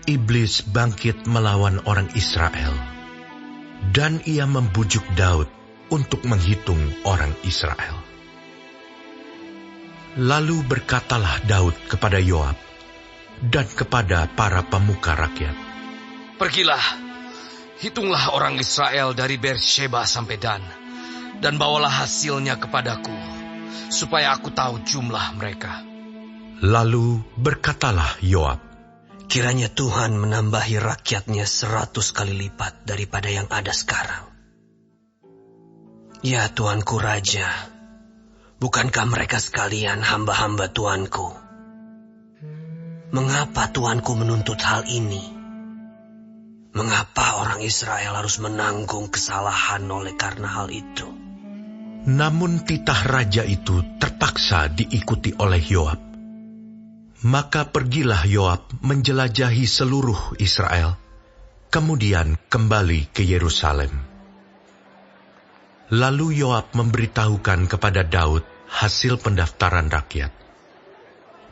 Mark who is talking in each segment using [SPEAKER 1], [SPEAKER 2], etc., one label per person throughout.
[SPEAKER 1] iblis bangkit melawan orang Israel, dan ia membujuk Daud untuk menghitung orang Israel. Lalu berkatalah Daud kepada Yoab dan kepada para pemuka rakyat,
[SPEAKER 2] "Pergilah, hitunglah orang Israel dari Beersheba sampai dan bawalah hasilnya kepadaku, supaya aku tahu jumlah mereka."
[SPEAKER 1] Lalu berkatalah Yoab,
[SPEAKER 3] "Kiranya Tuhan menambahi rakyatnya 100 kali lipat daripada yang ada sekarang. Ya Tuanku Raja, bukankah mereka sekalian hamba-hamba Tuanku? Mengapa Tuanku menuntut hal ini? Mengapa orang Israel harus menanggung kesalahan oleh karena hal itu?"
[SPEAKER 1] Namun titah raja itu terpaksa diikuti oleh Yoab. Maka pergilah Yoab menjelajahi seluruh Israel, kemudian kembali ke Yerusalem. Lalu Yoab memberitahukan kepada Daud hasil pendaftaran rakyat.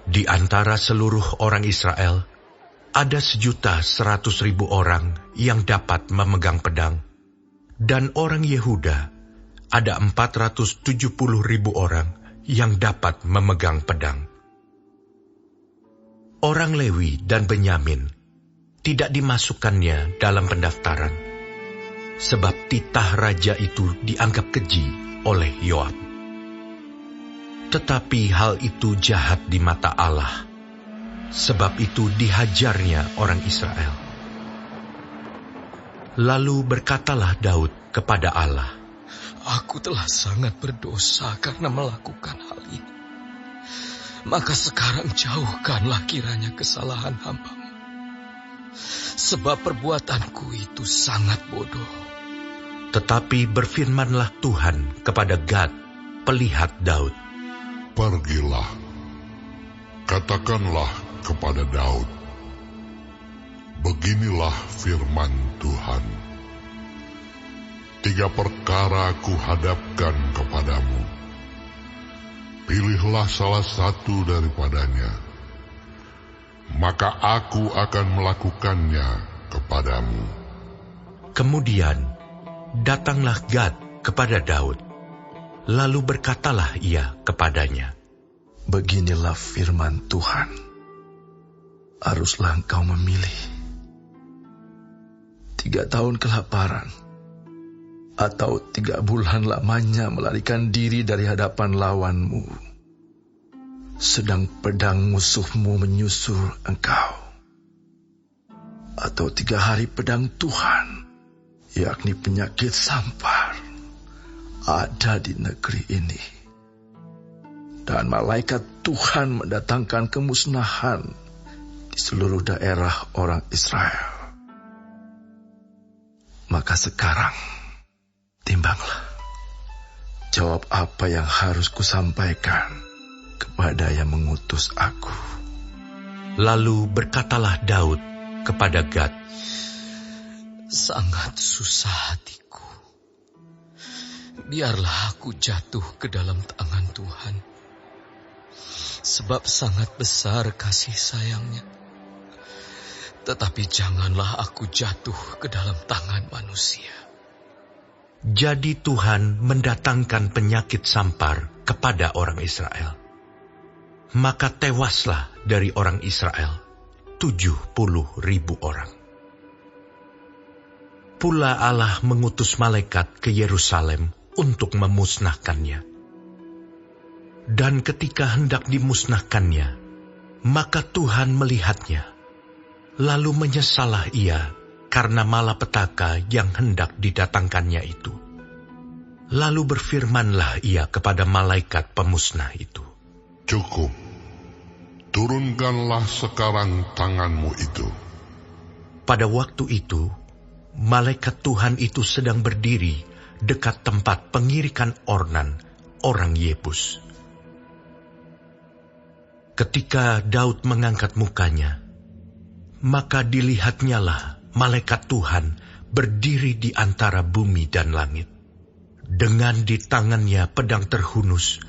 [SPEAKER 1] Di antara seluruh orang Israel, ada 1.100.000 orang yang dapat memegang pedang, dan orang Yehuda ada 470.000 orang yang dapat memegang pedang. Orang Lewi dan Benyamin tidak dimasukkannya dalam pendaftaran, sebab titah raja itu dianggap keji oleh Yoab. Tetapi hal itu jahat di mata Allah, sebab itu dihajarnya orang Israel. Lalu berkatalah Daud kepada Allah,
[SPEAKER 2] "Aku telah sangat berdosa karena melakukan hal ini. Maka sekarang jauhkanlah kiranya kesalahan hamba-Mu, sebab perbuatanku itu sangat bodoh."
[SPEAKER 1] Tetapi berfirmanlah Tuhan kepada Gad, pelihat Daud,
[SPEAKER 4] "Pergilah, katakanlah kepada Daud, beginilah firman Tuhan. 3 perkara kuhadapkan kepadamu. Pilihlah salah satu daripadanya, maka aku akan melakukannya kepadamu."
[SPEAKER 1] Kemudian datanglah Gad kepada Daud, lalu berkatalah ia kepadanya,
[SPEAKER 5] "Beginilah firman Tuhan, haruslah engkau memilih 3 tahun kelaparan, atau 3 bulan lamanya melarikan diri dari hadapan lawanmu, sedang pedang musuhmu menyusul engkau, atau 3 hari pedang Tuhan, yakni penyakit sampar, ada di negeri ini, dan malaikat Tuhan mendatangkan kemusnahan di seluruh daerah orang Israel. Maka sekarang timbanglah, jawab apa yang harus kusampaikan kepada yang mengutus aku."
[SPEAKER 1] Lalu berkatalah Daud kepada Gad,
[SPEAKER 2] "Sangat susah hatiku. Biarlah aku jatuh ke dalam tangan Tuhan, sebab sangat besar kasih sayangnya. Tetapi janganlah aku jatuh ke dalam tangan manusia."
[SPEAKER 1] Jadi Tuhan mendatangkan penyakit sampar kepada orang Israel. Maka tewaslah dari orang Israel 70.000 orang. Pula Allah mengutus malaikat ke Yerusalem untuk memusnahkannya. Dan ketika hendak dimusnahkannya, maka Tuhan melihatnya, lalu menyesallah ia karena malapetaka yang hendak didatangkannya itu. Lalu berfirmanlah ia kepada malaikat pemusnah itu,
[SPEAKER 4] "Cukup, turunkanlah sekarang tanganmu itu."
[SPEAKER 1] Pada waktu itu, malaikat Tuhan itu sedang berdiri dekat tempat pengirikan Ornan, orang Yebus. Ketika Daud mengangkat mukanya, maka dilihatnyalah malaikat Tuhan berdiri di antara bumi dan langit, dengan di tangannya pedang terhunus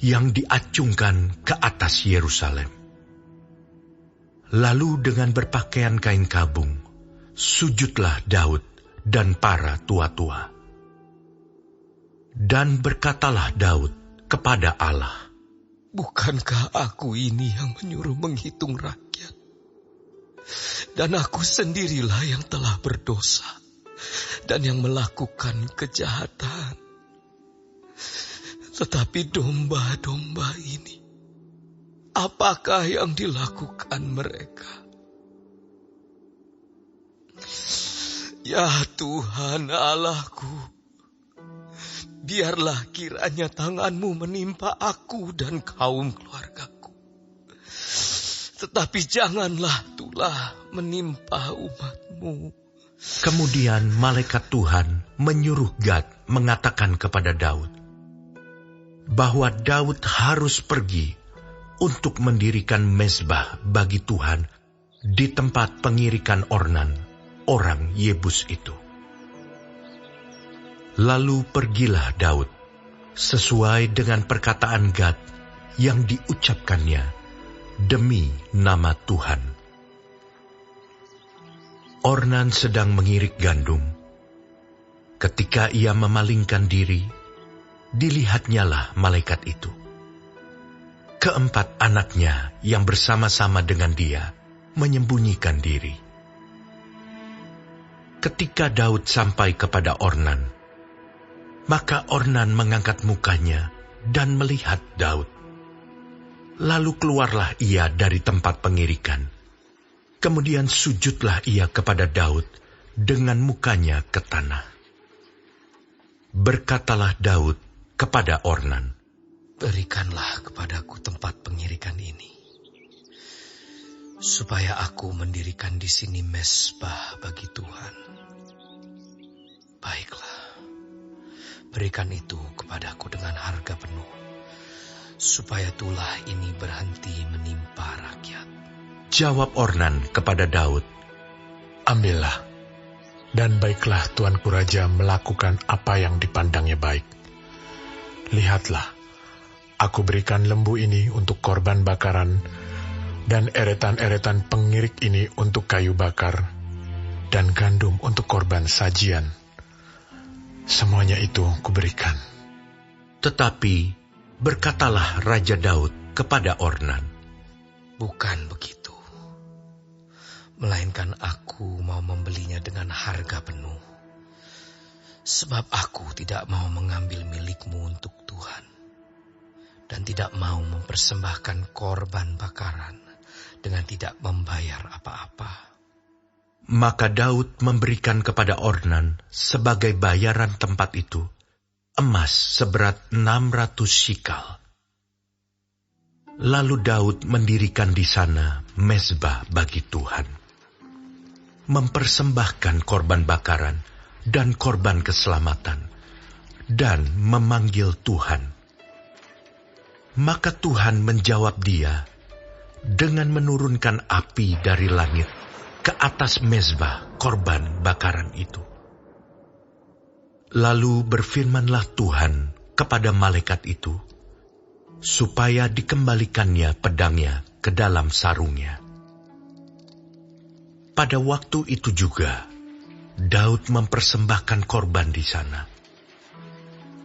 [SPEAKER 1] yang diacungkan ke atas Yerusalem. Lalu dengan berpakaian kain kabung, sujudlah Daud dan para tua-tua. Dan berkatalah Daud kepada Allah,
[SPEAKER 2] "Bukankah aku ini yang menyuruh menghitung rakyat? Dan aku sendirilah yang telah berdosa dan yang melakukan kejahatan. Tetapi domba-domba ini, apakah yang dilakukan mereka? Ya Tuhan Allahku, biarlah kiranya tangan-Mu menimpa aku dan kaum keluargaku. Tetapi janganlah tulah menimpa umat-Mu."
[SPEAKER 1] Kemudian malaikat Tuhan menyuruh Gad mengatakan kepada Daud bahwa Daud harus pergi untuk mendirikan mezbah bagi Tuhan di tempat pengirikan Ornan, orang Yebus itu. Lalu pergilah Daud sesuai dengan perkataan Gad yang diucapkannya demi nama Tuhan. Ornan sedang mengirik gandum. Ketika ia memalingkan diri, dilihatnyalah malaikat itu. Keempat anaknya yang bersama-sama dengan dia menyembunyikan diri. Ketika Daud sampai kepada Ornan, maka Ornan mengangkat mukanya dan melihat Daud. Lalu keluarlah ia dari tempat pengirikan. Kemudian sujudlah ia kepada Daud dengan mukanya ke tanah. Berkatalah Daud kepada Ornan,
[SPEAKER 2] "Berikanlah kepadaku tempat pengirikan ini, supaya aku mendirikan di sini mezbah bagi Tuhan. Baiklah, berikan itu kepadaku dengan harga penuh, supaya tulah ini berhenti menimpa rakyat."
[SPEAKER 1] Jawab Ornan kepada Daud,
[SPEAKER 6] "Ambillah, dan baiklah tuanku raja melakukan apa yang dipandangnya baik. Lihatlah, aku berikan lembu ini untuk korban bakaran, dan eretan-eretan pengirik ini untuk kayu bakar, dan gandum untuk korban sajian. Semuanya itu kuberikan."
[SPEAKER 1] Tetapi berkatalah Raja Daud kepada Ornan,
[SPEAKER 2] "Bukan begitu. Melainkan aku mau membelinya dengan harga penuh. Sebab aku tidak mau mengambil milikmu untuk Tuhan, dan tidak mau mempersembahkan korban bakaran dengan tidak membayar apa-apa."
[SPEAKER 1] Maka Daud memberikan kepada Ornan sebagai bayaran tempat itu emas seberat 600 shikal. Lalu Daud mendirikan di sana mezbah bagi Tuhan, mempersembahkan korban bakaran dan korban keselamatan, dan memanggil Tuhan. Maka Tuhan menjawab dia dengan menurunkan api dari langit ke atas mezbah korban bakaran itu. Lalu berfirmanlah Tuhan kepada malaikat itu, supaya dikembalikannya pedangnya ke dalam sarungnya. Pada waktu itu juga, Daud mempersembahkan korban di sana.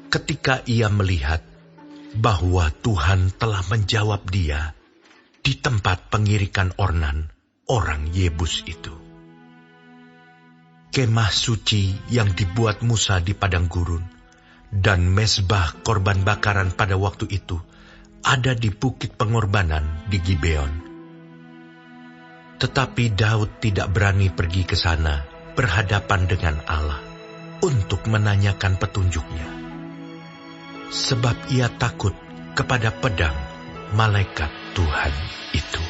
[SPEAKER 1] Ketika ia melihat bahwa Tuhan telah menjawab dia di tempat pengirikan Ornan, orang Yebus itu. Kemah suci yang dibuat Musa di padang gurun dan mezbah korban bakaran pada waktu itu ada di bukit pengorbanan di Gibeon. Tetapi Daud tidak berani pergi ke sana berhadapan dengan Allah untuk menanyakan petunjuknya, sebab ia takut kepada pedang malaikat Tuhan itu.